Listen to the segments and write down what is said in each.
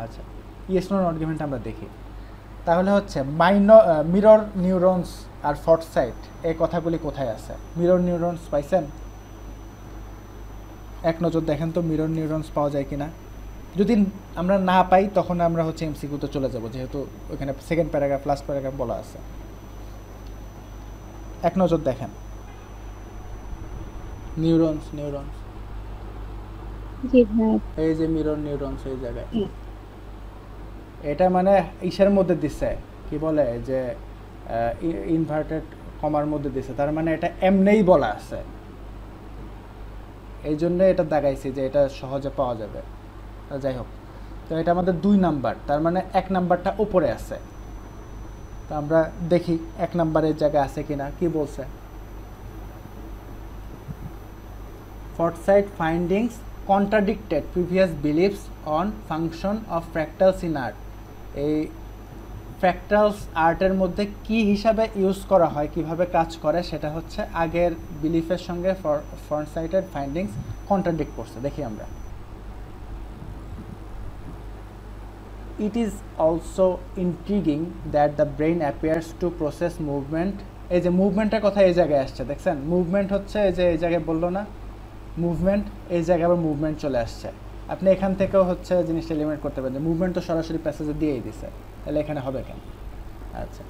আচ্ছা, yes no not গিভেনটা আমরা দেখি। তাহলে হচ্ছে মিরর নিউরনস আর ফরসাইট এই কথাগুলি কোথায় আছে? মিরর নিউরনস পাইছেন? এক নজর দেখেন তো মিরর নিউরনস পাওয়া যায় কিনা। যদি আমরা না পাই তখন আমরা হচ্ছে এমসিকিউতে চলে যাব, যেহেতু ওইখানে সেকেন্ড প্যারাগ্রাফ লাস্ট প্যারাগ্রাফ বলা আছে। এক নজর দেখেন নিউরনস নিউরনস জি ভাই। এই যে মিরর নিউরনস এই জায়গায়, এটা মানে ইসের মধ্যে দিছে, কি বলে যে ইনভার্টেড কমার মধ্যে দিছে, তার মানে এটা এমনিই বলা আছে, এই জন্য এটা দাগাইছি যে এটা সহজে পাওয়া যাবে। যাই হোক, তো এটা আমাদের 2 নাম্বার, তার মানে 1 নাম্বারটা উপরে আছে। তো আমরা দেখি 1 নাম্বারের জায়গায় আছে কিনা। কি বলছে? Forsyth findings contradicted previous beliefs on function of fractals in art. এই ফ্র্যাক্টালস আর্টের মধ্যে কি হিসাবে ইউজ করা হয়, কিভাবে কাজ করে, সেটা হচ্ছে আগের বিলিফের সঙ্গে ফরসাইটের ফাইন্ডিংস কন্ট্রাডিক্ট করছে। দেখি আমরা। It is also intriguing that the brain appears to process movement. এই যে মুভমেন্টের কথা এই জায়গায় আসছে, দেখছেন? মুভমেন্ট হচ্ছে এই যে এই জায়গায় বললো না মুভমেন্ট, এই জায়গায় আবার মুভমেন্ট চলে আসছে। আপনি এখান থেকেও হচ্ছে জিনিসটা এলিমিনেট করতে পারেন, মুভমেন্ট তো সরাসরি প্যাসেজে দিয়েই দিছে, তাহলে এখানে হবে কেন? আচ্ছা,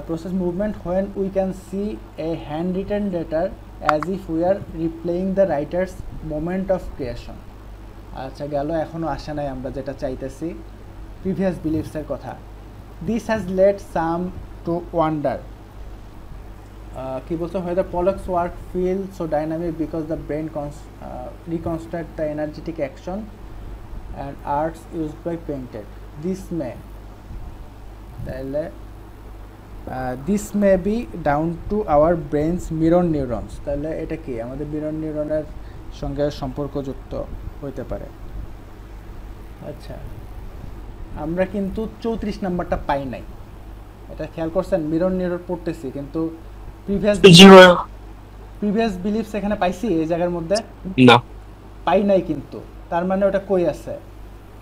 process movement when we can see a handwritten letter as if we are replaying the writer's moment of creation. আচ্ছা, গেল, এখনও আসে নাই আমরা যেটা চাইতেছি, প্রিভিয়াস বিলিফসের কথা। This has led some to wonder. কি বলছো? হয়তো Pollock's work feels so dynamic because the brain reconstruct the energetic action and arts used by painted. This may be down to our brain's mirror neurons. তাহলে এটা কি আমাদের mirror নিউরনের সঙ্গে সম্পর্কযুক্ত হইতে পারে। আচ্ছা, আমরা কিন্তু 34 নাম্বারটা পাই নাই, এটা খেয়াল করছেন? মিরর নিউরন পড়তেছি কিন্তু প্রিভিয়াস বিলিফস এখানে পাইছি এই জায়গার মধ্যে না, পাই নাই, কিন্তু তার মানে ওটা কই আছে?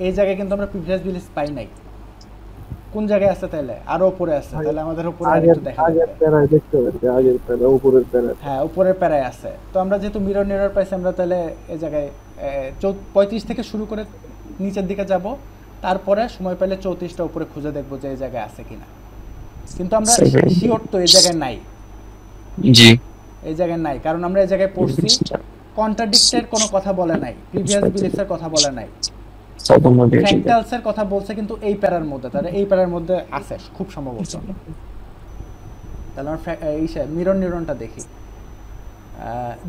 এই জায়গায় কিন্তু আমরা প্রিভিয়াস বিলিফস পাই নাই। কোন জায়গায় আছে? তাহলে আরো উপরে আছে, তাহলে আমাদের উপরে আরেকটু দেখা যাবে। আগের প্যারায় দেখতে পারি, আগের প্যারা উপরের প্যারা। হ্যাঁ, উপরের প্যারায় আছে। তো আমরা যেহেতু মিরর নিউরন পাইছি, আমরা তাহলে এই জায়গায় 35 থেকে শুরু করে নিচের দিকে যাব, তারপরে সময় পেলে 34টা উপরে খুঁজে দেখবো যে এই জায়গায় আছে কিনা। কিন্তু আমরা শিওর তো এই জায়গায় নাই। জি, এই জায়গায় নাই, কারণ আমরা এই জায়গায় পড়ছি কন্ট্রাডিক্টের কোনো কথা বলে নাই, প্রিভিয়াস বিলিফসের কথা বলে নাই, ফ্র্যাক্টালসের কথা বলছে কিন্তু এই প্যারার মধ্যে, তাহলে এই প্যারার মধ্যে আছে খুব সম্ভবত। তাহলে আমরা এই মিরর নিউরনটা দেখি।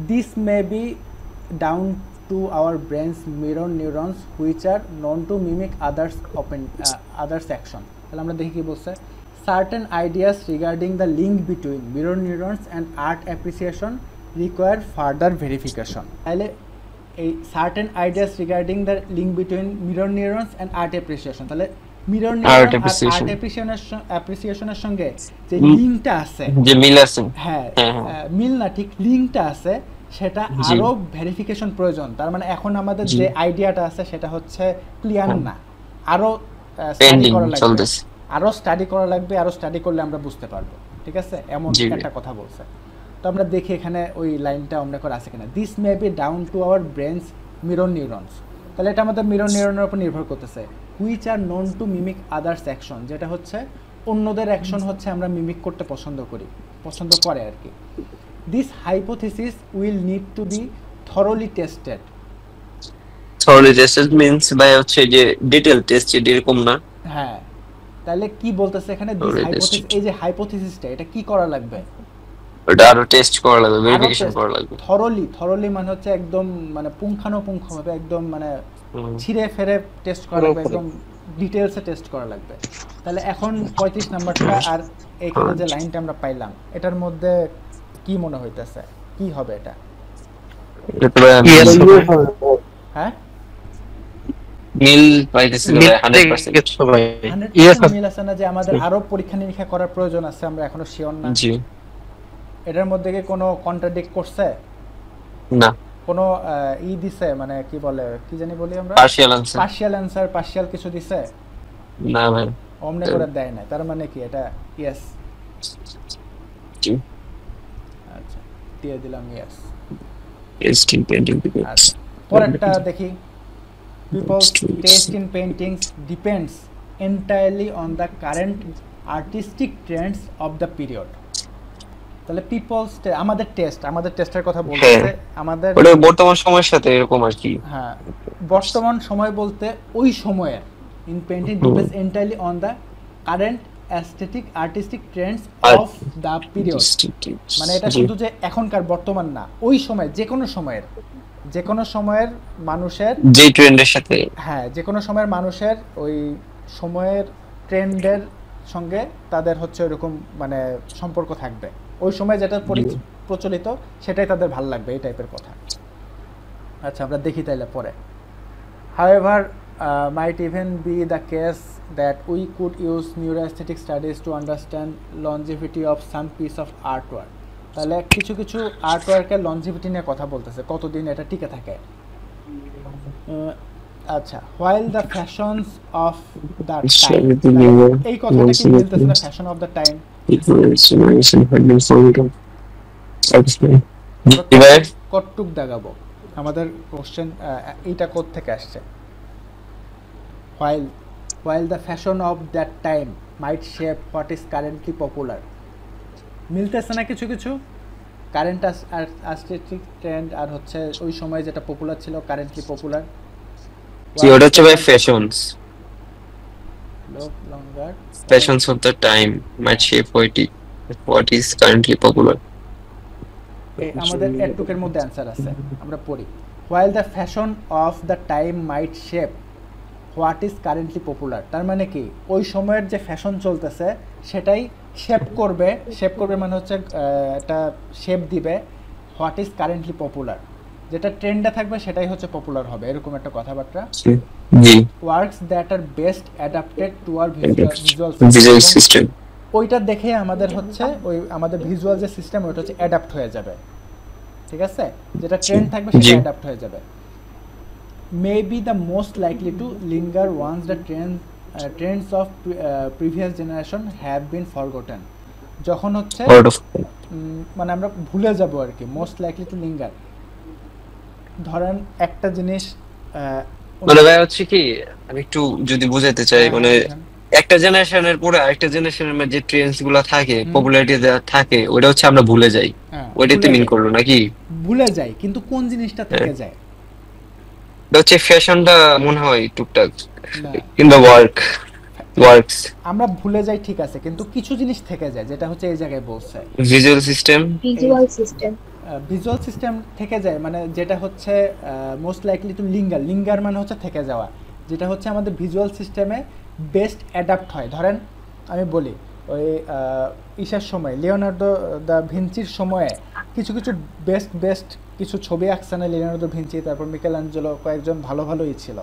This may be down to our brains mirror neurons which are known to mimic others action. তাহলে আমরা দেখি কি বলছে। Certain ideas regarding the link between mirror neurons and art appreciation require further verification. তাহলে এই certain ideas regarding the link between mirror neurons and art appreciation, তাহলে mirror neuron আর art অ্যাপ্রিসিয়েশনের সঙ্গে যে লিঙ্কটা আছে, যে মিল আছে, হ্যাঁ মিল না, ঠিক লিঙ্কটা আছে, সেটা আরো ভেরিফিকেশন প্রয়োজন। তার মানে এখন আমাদের যে আইডিয়াটা আছে সেটা হচ্ছে ক্লিয়ার না, আরো স্টাডি করা লাগবে, আরো স্টাডি করা লাগবে, আরো স্টাডি করলে আমরা বুঝতে পারবো। ঠিক আছে, এমন একটা কথা বলছে। তো আমরা দেখি এখানে ওই লাইনটা অন্য করে আছে কিনা। This may be down to our brains mirror neurons, তাহলে এটা আমাদের মিরর নিউরনের উপর নির্ভর করতেছে। Which are known to mimic others action, যেটা হচ্ছে অন্যদের অ্যাকশন হচ্ছে আমরা মিমিক করতে পছন্দ করে আর কি। This hypothesis will need to be thoroughly tested. Thoroughly tested means by হচ্ছে যে ডিটেইল টেস্ট, এরকম না? হ্যাঁ, তাহলে কি বলতেছে এখানে? দিস হাইপোথিসিস, এই যে হাইপোথিসিসটা, এটা কি করা লাগবে? ওটা আরো টেস্ট করা লাগবে, ভেরিফিকেশন করা লাগবে। থরোলি মানে হচ্ছে একদম মানে পুঙ্খানুপুঙ্খভাবে, একদম মানে ছিঁড়ে ফেরে টেস্ট করা লাগবে, একদম ডিটেইলসে টেস্ট করা লাগবে। তাহলে এখন 35 নাম্বারটা আর এখানে যে লাইনটা আমরা পাইলাম, এটার মধ্যে কি মনে হইতেছে, কি হবে এটা? হ্যাঁ, মিল পাইতেছি 100% মিল আছে না? যে আমাদের আরো পরীক্ষা নিরীক্ষা করার প্রয়োজন আছে, আমরা এখনো শিওর না। জি, এটার মধ্যে কি কোনো কন্ট্রাডিক্ট করছে? না, কোনো ই দিছে মানে কি বলে কি জানি বলি আমরা partial answer partial answer partial কিছু দিছে না ভাই অমনে করে দেয় না তার মানে কি এটা ইয়েস জি আচ্ছা দিয়ে দিলাম ইয়েস টেস্ট ইন পেইন্টিং আচ্ছা পরেরটা দেখি people's taste in paintings depends entirely on the current artistic trends of the period তাহলে people's আমাদের টেস্টের কথা বলতেছে আমাদের ওটা বর্তমান সময়ের সাথে এরকম আর কি হ্যাঁ বর্তমান সময় বলতে ওই সময়ের in painting depends entirely on the current aesthetic artistic trends of the period মানে এটা শুধু যে এখনকার বর্তমান না ওই সময় যে কোনো সময়ের মানুষের যে ট্রেন্ডের সাথে হ্যাঁ যে কোনো সময়ের মানুষের ওই সময়ের ট্রেন্ডের সঙ্গে তাদের হচ্ছে ওইরকম মানে সম্পর্ক থাকবে ওই সময় যেটা প্রচলিত সেটাই তাদের ভালো লাগবে এই টাইপের কথা আচ্ছা আমরা দেখি তাইলে পরে however might even be the case that we could use neuroaesthetic studies to understand longevity of some piece of artwork তাহলে কিছু কিছু আর্টওয়ার্কের লঞ্জিভিটি নিয়ে কথা বলতেছে কতদিন এটা টিকে থাকে আচ্ছা while the fashions of the time এই কথাটা কি বলতেছে না ফ্যাশন অফ দ্য টাইম কতটুক দাগাবো আমাদের কোশ্চেন এইটা কোথ থেকে আসছে while the fashion of that time might shape what is currently popular মিলতেছে না কিছু কিছু কারেন্ট আর্টিস্টিক ট্রেন্ড আর হচ্ছে ওই সময় যেটা পপুলার ছিল কারেন্টলি পপুলার কি ওটা হচ্ছে ভাই fashions longer fashions of the time might shape what is currently popular আমাদের এটুকের মধ্যে অ্যানসার আছে আমরা পড়ি while the fashion of the time might shape what is currently popular তার মানে কি ওই সময়ের যে ফ্যাশন চলতেছে সেটাই শেপ করবে মানে হচ্ছে একটা শেপ দিবে হোয়াট ইজ কারেন্টলি পপুলার যেটা ট্রেন্ডে থাকবে সেটাই হচ্ছে পপুলার হবে এরকম একটা কথাবার্তা জি works that are best adapted to our visual system ওইটা দেখে আমাদের হচ্ছে ওই আমাদের ভিজুয়াল যে সিস্টেম ওইটা হচ্ছে অ্যাডাপ্ট হয়ে যাবে ঠিক আছে যেটা ট্রেন্ড থাকবে সেটা অ্যাডাপ্ট হয়ে যাবে may be the most likely to linger once the trends of previous generation have been forgotten যখন হচ্ছে মানে আমরা ভুলে যাব আর কি মোস্ট লাইকলি টু লিঙ্গার ধরেন একটা জিনিস মানে ভাই হচ্ছে কি আমি একটু যদি বুঝাতে চাই মানে একটা জেনারেশনের পরে আরেকটা জেনারেশনের মধ্যে যে ট্রেন্ডস গুলো থাকে পপুলারিটি থাকে ওটা হচ্ছে আমরা ভুলে যাই ওইটাতে মিন করলো নাকি ভুলে যাই কিন্তু কোন জিনিসটা থেকে যায় হচ্ছে ফ্যাশনটা মনে হয় টুকটাক কিংবা ওয়ার্কস আমরা ভুলে যাই ঠিক আছে কিন্তু কিছু জিনিস থেকে যায় যেটা হচ্ছে এই জায়গায় বলছে ভিজুয়াল সিস্টেম থেকে যায় মানে যেটা হচ্ছে মোস্ট লাইকলি টু লিঙ্গার মানে হচ্ছে থেকে যাওয়া যেটা হচ্ছে আমাদের ভিজুয়াল সিস্টেমে বেস্ট অ্যাডাপ্ট হয় ধরেন আমি বলি ওই ইসার সময় লিওনার্দো দা ভিঞ্চির সময়ে কিছু কিছু বেস্ট কিছু ছবি আঁকছে না লিওনার্দো ভিঞ্চি তারপর মিকেলাঞ্জেলো কয়েকজন ভালোই ছিল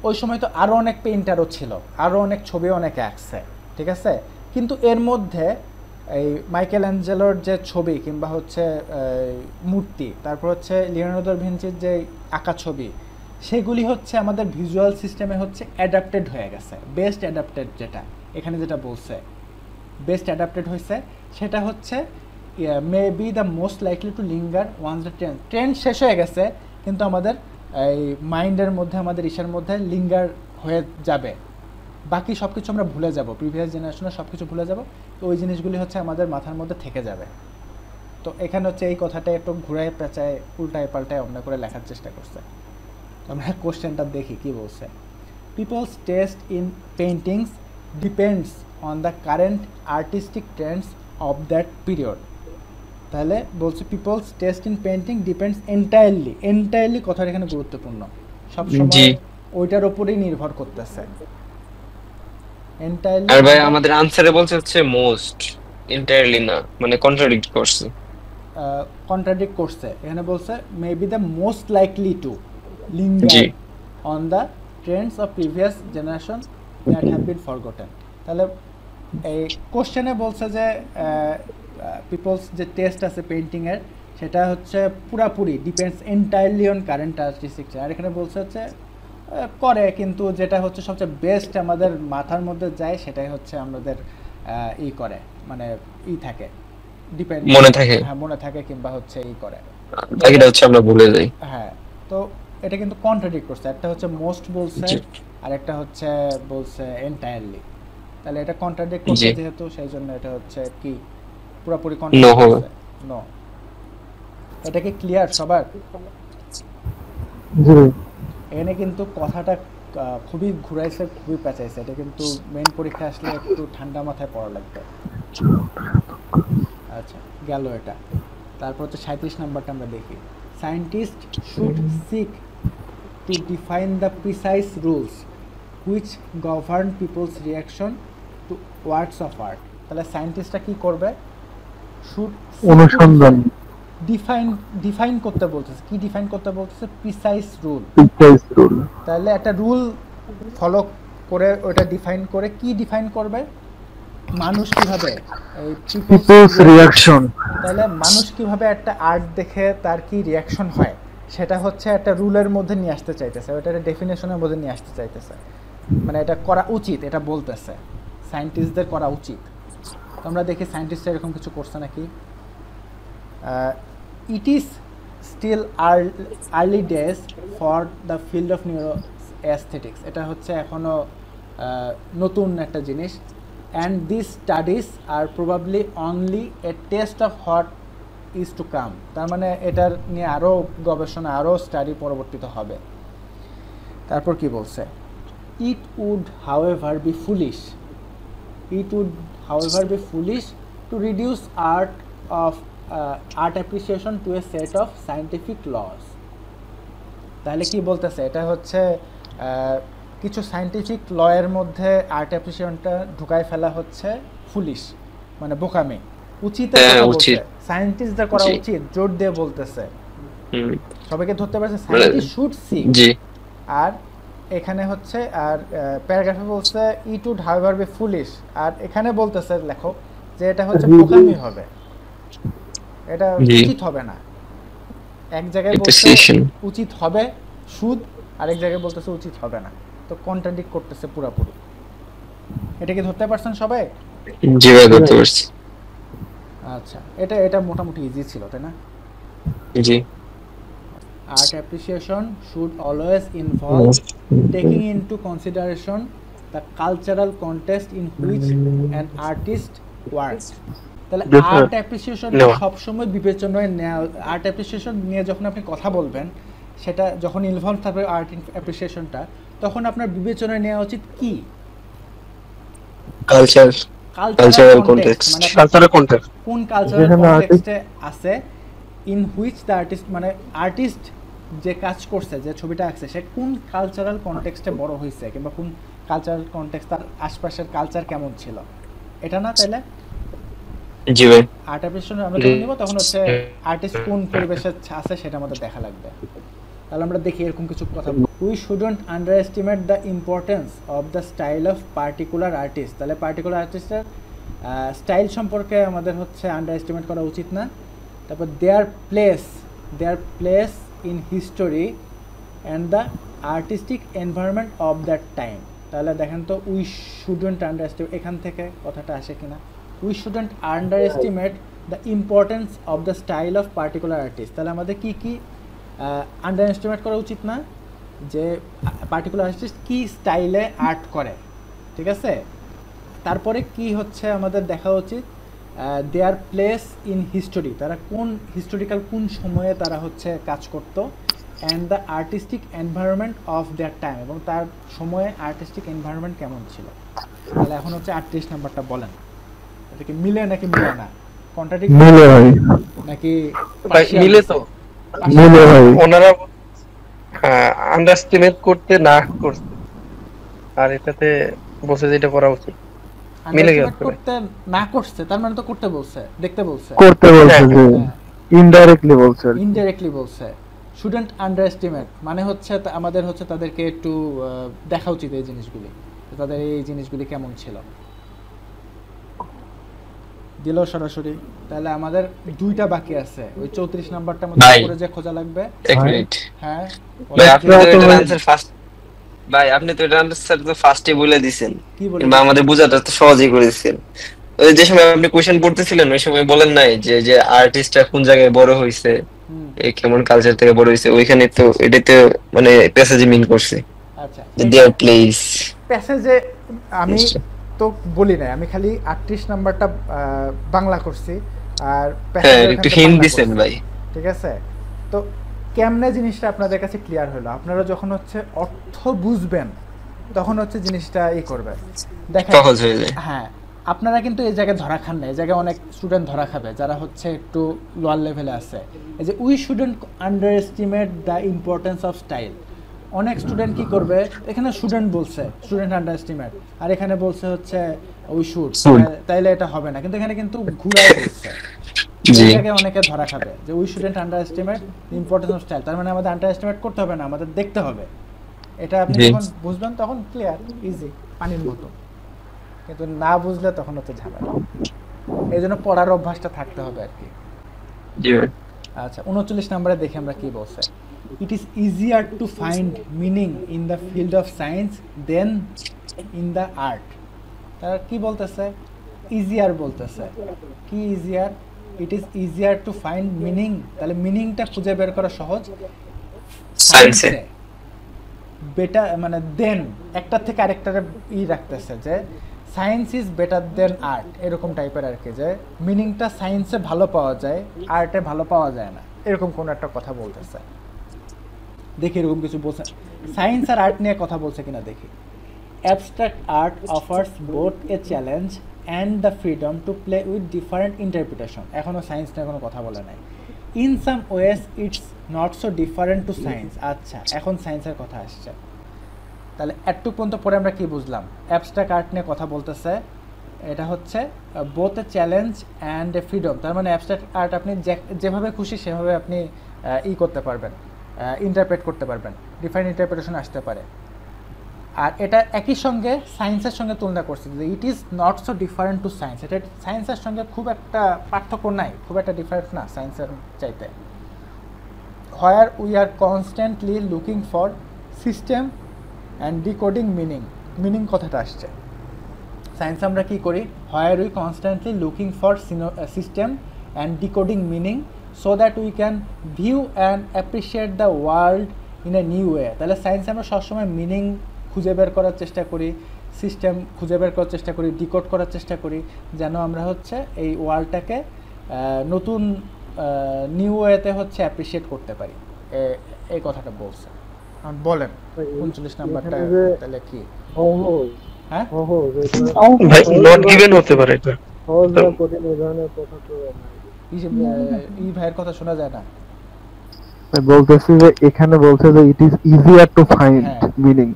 ওই সময় তো আরও অনেক পেইন্টারও ছিল আরও অনেক ছবি অনেকে আঁকছে ঠিক আছে কিন্তু এর মধ্যে এই মাইকেলাঞ্জেলোর যে ছবি কিংবা হচ্ছে মূর্তি তারপর হচ্ছে লিওনার্দো ভিঞ্চির যে আঁকা ছবি সেগুলি হচ্ছে আমাদের ভিজুয়াল সিস্টেমে হচ্ছে অ্যাডাপ্টেড হয়ে গেছে বেস্ট অ্যাডাপ্টেড যেটা এখানে যেটা বলছে বেস্ট অ্যাডাপ্টেড হয়েছে সেটা হচ্ছে may be the most likely to linger once the trend শেষ হয়ে গেছে কিন্তু আমাদের এই মাইন্ডের মধ্যে আমাদের ইসের মধ্যে লিঙ্গার হয়ে যাবে বাকি সব কিছু আমরা ভুলে যাব প্রিভিয়াস জেনারেশনের সব কিছু ভুলে যাব তো ওই জিনিসগুলি হচ্ছে আমাদের মাথার মধ্যে থেকে যাবে তো এখানে হচ্ছে এই কথাটা একটু ঘুরায় পেঁচায় উল্টায় পাল্টায় অন্য করে লেখার চেষ্টা করছে আমরা কোশ্চেনটা দেখি কি বলছে people's taste in paintings depends on the current artistic trends of that period তাহলে বলছে people's taste in painting depends entirely কথাটা এখানে গুরুত্বপূর্ণ সবসময় ওইটার উপরেই নির্ভর করতেছে এন্টায়ারলি আর ভাই আমাদের আনসারে বলছে হচ্ছে মোস্ট এন্টায়ারলি না মানে কন্ট্রাডিক্ট করছে এখানে বলছে মে be the most likely to linger on the Trends of previous generation that have been forgotten তাহলে এই কোশ্চেনে বলছে যে পিপলস যে টেস্ট আছে পেইন্টিংয়ের সেটা হচ্ছে পুরাপুরি ডিপেন্ডস এন্টায়ারলি অন কারেন্ট চার্যারিস্টিক্স। আর এখানে বলছে হচ্ছে করে, কিন্তু যেটা হচ্ছে সবচেয়ে বেস্ট আমাদের মাথার মধ্যে যায় সেটাই হচ্ছে আমাদের ই করে, মানে ই থাকে, ডিপেন্ড মনে থাকে। হ্যাঁ মনে থাকে, কিংবা হচ্ছে ই করে, বাকিটা হচ্ছে আমরা ভুলে যাই। হ্যাঁ। তো এটা কিন্তু কন্ট্রাডিক্ট করছে, একটা হচ্ছে মোস্ট বলছে জি। আর একটা হচ্ছে বলছে এন্টায়ারলি। তাহলে এটা কন্ট্রাডিক্ট করছে জি। যেহেতু, সেই জন্য এটা হচ্ছে কি পুরোপুরি No কন্ট্রাডিক্ট হবে। করছে। নো। এটা কি ক্লিয়ার সবার? জি ভাই। এখানে কিন্তু কথাটা খুবই ঘুরাইছে, খুবই পেঁচাইছে। এটা কিন্তু মেইন পরীক্ষা আসলে একটু ঠান্ডা মাথায় পড়া লাগবে। আচ্ছা, গেল এটা। তারপর হচ্ছে 37 নাম্বারটা আমরা দেখি। Scientist should seek to define the precise rules which govern people's reaction to works of art. তাহলে সায়েন্টিস্টরা কি করবে? শুড অনুসন্ধান, ডিফাইন করতে বলতেছে। কি ডিফাইন করতে বলতেছে? Precise rule. Precise rule. তাহলে একটা রুল ফলো করে ওটা ডিফাইন করে, কি ডিফাইন করবে? মানুষ কিভাবে এই পিপলস রিয়াকশন, তাহলে মানুষ কিভাবে একটা আর্ট দেখে তার কি রিয়াকশন হয় সেটা হচ্ছে একটা রুলের মধ্যে নিয়ে আসতে চাইতেছে, ওটা একটা ডেফিনেশনের মধ্যে নিয়ে আসতে চাইতেছে। মানে এটা করা উচিত, এটা বলতেছে সায়েন্টিস্টদের করা উচিত। তোমরা দেখি সায়েন্টিস্টরা এরকম কিছু করছে নাকি। It is still early days for the field of neuroaesthetics. এটা হচ্ছে এখনও নতুন একটা জিনিস। And this studies are probably only a taste of what is to come. তার মানে এটার নিয়ে আরও গবেষণা, আরও স্টাডি পরবর্তীতে হবে। তারপর কি বলছে? It would however be foolish, it would however be foolish to reduce art appreciation to a set of scientific laws. তাহলে কি বলতেছে? এটা হচ্ছে কিছু সায়েন্টিফিক লয়ের মধ্যে আর্ট অ্যাপ্রিসিয়েশনটা ঢুকায় ফেলা হচ্ছে ফুলিশ, মানে বোকামি। উচিত সায়েন্টিস্টদের করা উচিত, জোর দিয়ে বলতেছে। সবাইকে ধরতে পারছে সায়েন্টিস্ট শুড সি। আর এখানে হচ্ছে আর প্যারাগ্রাফে বলছে it would however be foolish, আর এখানে বলতেছে লেখক যে এটা হচ্ছে বোকামি হবে, এটা উচিত হবে না। এক জায়গায় বলছে উচিত হবে শুড, আরেক জায়গায় বলতেছে উচিত হবে না। তো কন্ট্রাডিক্ট করতেছে পুরোপুরি। এটা কি ধরতে পারছেন সবাই? জি ভাই, ধরতে পারছি। আচ্ছা, এটা মোটামুটি ইজি ছিল, তাই না? জি। Art appreciation should always involve taking into consideration the cultural context in which an artist works. তাহলে আর্ট অ্যাপ্রিসিয়েশন সবসময় বিবেচনায় নেওয়া। আর্ট অ্যাপ্রিসিয়েশন নিয়ে যখন আপনি কথা বলবেন, সেটা যখন ইনভলভ থাকবে আর্ট অ্যাপ্রিসিয়েশনটা, তখন আপনার বিবেচনায় নেওয়া উচিত কি? কালচারাল কনটেক্সট, মানে কালচারাল কনটেক্সট, কোন কালচারাল কনটেক্সটে আছে, ইন হুইচ দ্য আর্টিস্ট, মানে আর্টিস্ট যে কাজ করছে, যে ছবিটা আঁকছে, সে কোন কালচারাল কনটেক্সটে বড় হয়েছে, কিংবা কোন কালচারাল কনটেক্সট, তার আশপাশের কালচার কেমন ছিল, এটা না? তাহলে জি ভাই, আর্ট অ্যাপ্রিসিয়েশন আমরা যখন নিব তখন হচ্ছে আর্টিস্ট কোন পরিবেশে আছে সেটা আমাদের দেখা লাগবে। তাহলে আমরা দেখি এরকম কিছু কথা। We shouldn't underestimate the importance of the style of particular artist. তাহলে পার্টিকুলার আর্টিস্টের স্টাইল সম্পর্কে আমাদের হচ্ছে আন্ডার এস্টিমেট করা উচিত না। তারপর their place in history and the artistic environment of that time. তাহলে দেখেন তো, উই শুডন্ট আন্ডার এস্টিমেট, এখান থেকে কথাটা আসে কিনা? We shouldn't underestimate the importance of the style of particular artist. তাহলে আমাদের কি কি আন্ডার এস্টিমেট করা উচিত না? যে পার্টিকুলার আর্টিস্ট কি স্টাইলে আর্ট করে, ঠিক আছে? তারপরে কি হচ্ছে আমাদের দেখা উচিত? দেয়ার প্লেস ইন হিস্টোরি, তারা কোন হিস্টোরিক্যাল কোন সময়ে তারা হচ্ছে কাজ করতো, and the artistic environment of their time, এবং তার সময়ে আর্টিস্টিক এনভায়রনমেন্ট কেমন ছিল। তাহলে এখন হচ্ছে 38 নাম্বারটা বলেন, এটা কি মিলে নাকি মিলে না? কন্ট্রাডিক্ট মিলে ভাই, নাকি মিলে? তো মিলে ভাই। ওনারা আন্ডারস্টিমেট করতে না করছে, আর এটাতে বলছে যে এটা করা উচিত। মিলে গেছে, করতে না করছে, তার মানে তো করতে বলছে, দেখতে বলছে, করতে বলছে, যে ইনডাইরেক্টলি বলছে। শুডন্ট আন্ডার এস্টিমেট মানে হচ্ছে আমাদের হচ্ছে তাদেরকে একটু দেখা উচিত এই জিনিসগুলি, তাদের এই জিনিসগুলি কেমন ছিল। দিল সরাসরি। তাহলে আমাদের দুইটা বাকি আছে, ওই 34 নাম্বারটার মধ্যে ভাই। করে যে খোঁজা লাগবে। এক ভাই। মিনিট হ্যাঁ ভাই, আপনি তো তো এটার ভাই- আনসার ফার্স্ট, ভাই আপনি তো এটার আনসার তো ফার্স্টে বলে দিছেন, কি বলে কিংবা আমাদের বোঝাটা তো সহজেই করে দিচ্ছেন। ওই যে সময় আপনি কোশ্চেন পড়তেছিলেন ওই সময় বলেন নাই যে যে আর্টিস্টটা কোন জায়গায় বড় হয়েছে, হুম, এই কেমন কালচার থেকে বড় হয়েছে, ওইখানে তো এটাতে মানে প্যাসেজে মিন করছে আচ্ছা যে দেয়ার প্লেস। প্যাসেজে আমি তো বলি নাই, আমি খালি 38 নাম্বারটা বাংলা করছি আর হ্যাঁ প্যাসেজে একটু হিন্ট দিছেন ভাই। ঠিক আছে। তো কেমনে জিনিসটা আপনাদের কাছে ক্লিয়ার হলো, আপনারা যখন হচ্ছে অর্থ বুঝবেন তখন হচ্ছে জিনিসটা করবে। দেখেন সহজ হয়ে যায়। হ্যাঁ, আপনারা কিন্তু এই জায়গায় ধরা খান না, এই জায়গায় অনেক স্টুডেন্ট ধরা খাবে যারা হচ্ছে একটু লোয়ার লেভেলে আছে। এই যে we shouldn't under estimate the importance of style. অনেক স্টুডেন্ট কি করবে, এখানে স্টুডেন্ট বলছে স্টুডেন্ট আন্ডার এস্টিমেট, আর এখানে বলছে হচ্ছে উই শুড, তাইলে এটা হবে না, কিন্তু এখানে কিন্তু ঘুরায় বলছে। জি। এই জায়গায় অনেকে ধরা খাবে যে we shouldn't under estimate the importance of style, তার মানে আমাদের আন্ডার এস্টিমেট করতে হবে না, আমাদের দেখতে হবে। এটা আপনি জি। যখন বুঝবেন তখন ক্লিয়ার, ইজি, পানির মতো। কিন্তু না বুঝলে তখন হচ্ছে ঝামেলা। এই জন্য পড়ার অভ্যাসটা থাকতে হবে আর কি। জি ভাই। আচ্ছা 39 নম্বরে দেখি আমরা কি বলছে। It is easier to find meaning in the field of science than in the art. তারা কি বলতেছে, ইজিয়ার বলতেছে। কি easier? It is easier to find meaning, তাহলে মিনিংটা খুঁজে বের করা সহজ সায়েন্সে। বেটার মানে দেন একটার থেকে আরেকটার রাখতেছে যে science is better then art, এরকম টাইপের আর কি, যে মিনিংটা সায়েন্সে ভালো পাওয়া যায় আর্টে ভালো পাওয়া যায় না, এরকম কোন একটা কথা বলতেছে। দেখি এরকম কিছু বলছে, সায়েন্স আর আর্ট নিয়ে কথা বলছে কিনা দেখি। Abstract art offers both a challenge and the freedom to play with different interpretation. এখনও সায়েন্স নিয়ে কোনো কথা বলে নাই। In some ways it's not so different to science. আচ্ছা, এখন সায়েন্সের কথা আসছে। তাহলে একটু পর্যন্ত পরে আমরা কি বুঝলাম, অ্যাবস্ট্রাক্ট আর্ট নিয়ে কথা বলতেছে, এটা হচ্ছে both a challenge and a freedom. তার মানে অ্যাবস্ট্রাক্ট আর্ট আপনি যেভাবে খুশি সেভাবে আপনি করতে পারবেন, ইন্টারপ্রেট করতে পারবেন, ডিফারেন্ট ইন্টারপ্রিটেশন আসতে পারে। আর এটা একই সঙ্গে সায়েন্সের সঙ্গে তুলনা করছে যে it is not so different to science, এটা সায়েন্সের সঙ্গে খুব একটা পার্থক্য নাই, খুব একটা ডিফারেন্ট না সায়েন্সের চাইতে। Where we are constantly looking for system and decoding meaning. Meaning কথাটা আসছে। সায়েন্স আমরা কি করি, where we constantly looking for system and decoding meaning so that we can view and appreciate the world in a new way. তাহলে সায়েন্সে আমরা সবসময় meaning খুঁজে বের করার চেষ্টা করি, সিস্টেম খুঁজে বের করার চেষ্টা করি, ডিকোড করার চেষ্টা করি, যেন আমরা হচ্ছে এই ওয়ার্ল্ডটাকে নতুন নিউ ওয়েতে হচ্ছে অ্যাপ্রিসিয়েট করতে পারি। এই কথাটা বলছে। বলেন 39 নাম্বারটা তাহলে কি? হ্যাঁ ভাই নট গিভেন হতে পারে এটা। ভাইয়ের কথা শোনা যায় না। বলতেছি যে এখানে বলছে যে it is easier to find হ্যাঁ। মিনিং,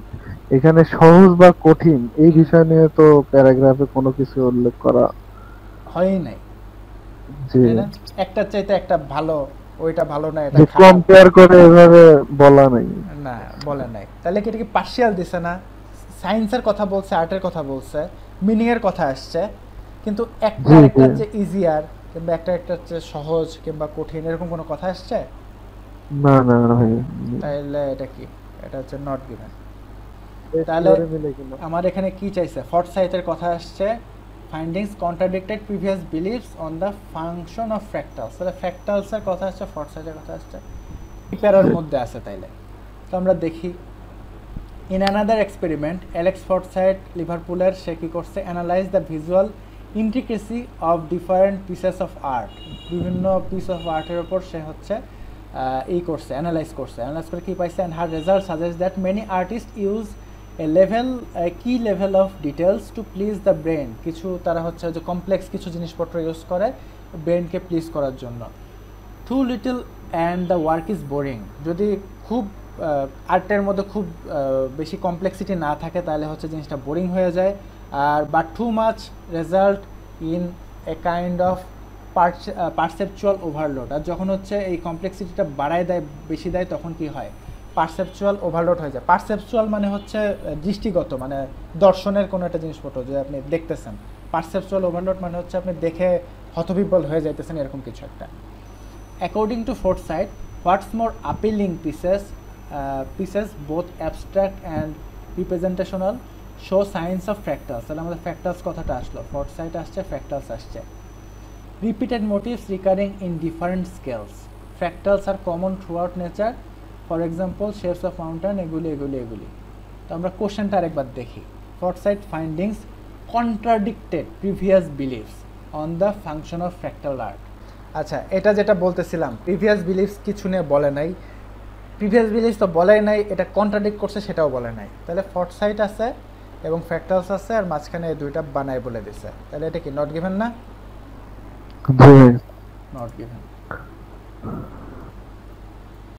এখানে সহজ বা কঠিন এই বিষয় নিয়ে তো প্যারাগ্রাফে কোনো কিছু উল্লেখ করা হয়ই নাই, যে তাই না? একটার চাইতে একটা ভালো, ওইটা ভালো না এটা যে খারাপ কম্পেয়ার করে এভাবে বলা নাই। না, বলে নাই। তাহলে কি এটা কি পার্শিয়াল দিছে না? সায়েন্সের কথা বলছে, আর্টের কথা বলছে, মিনিং এর কথা আসছে, কিন্তু একটা জি, একটা জি। যে ইজিয়ার কিংবা একটা হচ্ছে সহজ কিংবা কঠিন, এরকম কোনো কথা আসছে? না না না ভাই, তাহলে এটা কি? এটা হচ্ছে নট গিভেন। তাহলে আমার এখানে কি চাইছে, ফর্সাইথের কথা আসছে, findings contradicted previous beliefs on the function of fractals. তাহলে ফ্র্যাক্টালসের কথা আসছে, ফর্সাইথের কথা আসছে, প্যারার মধ্যে আছে। তাইলে তো আমরা দেখি in another experiment Alex Forsyth লিভারপুলের, সে কী করছে, analyse the visual intricacy of different pieces of art. বিভিন্ন পিস অফ আর্টের ওপর সে হচ্ছে করছে, অ্যানালাইজ করে কী পাইছে, and her result suggest that many artist use key level of details to please the brain. কিছু তারা হচ্ছে যে কমপ্লেক্স কিছু জিনিসপত্র ইউজ করে ব্রেনকে প্লিজ করার জন্য। Too little and the work is boring. যদি খুব আর্টের মধ্যে খুব বেশি কমপ্লেক্সিটি না থাকে তাহলে হচ্ছে জিনিসটা বোরিং হয়ে যায়। আর but too much result in a kind of perceptual overload. আর যখন হচ্ছে এই কমপ্লেক্সিটিটা বাড়ায় দেয়, বেশি দেয়, তখন কি হয়, পারসেপচুয়াল ওভারলোড হয়ে যায়। পারসেপচুয়াল মানে হচ্ছে দৃষ্টিগত, মানে দর্শনের কোনো একটা জিনিসপত্র যে আপনি দেখতেছেন, পারসেপচুয়াল ওভারলোড মানে হচ্ছে আপনি দেখে হতবিহ্বল হয়ে যাইতেছেন এরকম কিছু একটা। According to Forsyth, what's more appealing pieces both abstract and representational show science of fractals. তাহলে আমাদের ফ্র্যাক্টালস কথাটা আসলো, ফোর্সাইট আসছে, ফ্র্যাক্টালস আসছে। Repeated motifs recurring in different scales, fractals are common throughout nature, for example shapes of mountain, এগুলি। তো আমরা কোশ্চেনটা আরেকবার দেখি। Forsyth findings contradicted previous beliefs on the function of fractal art. আচ্ছা, এটা যেটা বলতেছিলাম, প্রিভিয়াস বিলিভস কিছু নিয়ে বলে নাই, প্রিভিয়াস বিলিভস তো বলেই নাই, এটা কন্ট্রাডিক্ট করছে সেটাও বলে নাই। তাহলে ফোর্সাইট আছে এবং ফ্র্যাক্টালস আছে, আর মাঝখানে এই দুইটা বানাই বলে দিছে। তাহলে এটা কি নট গিভেন না? জি নট গিভেন।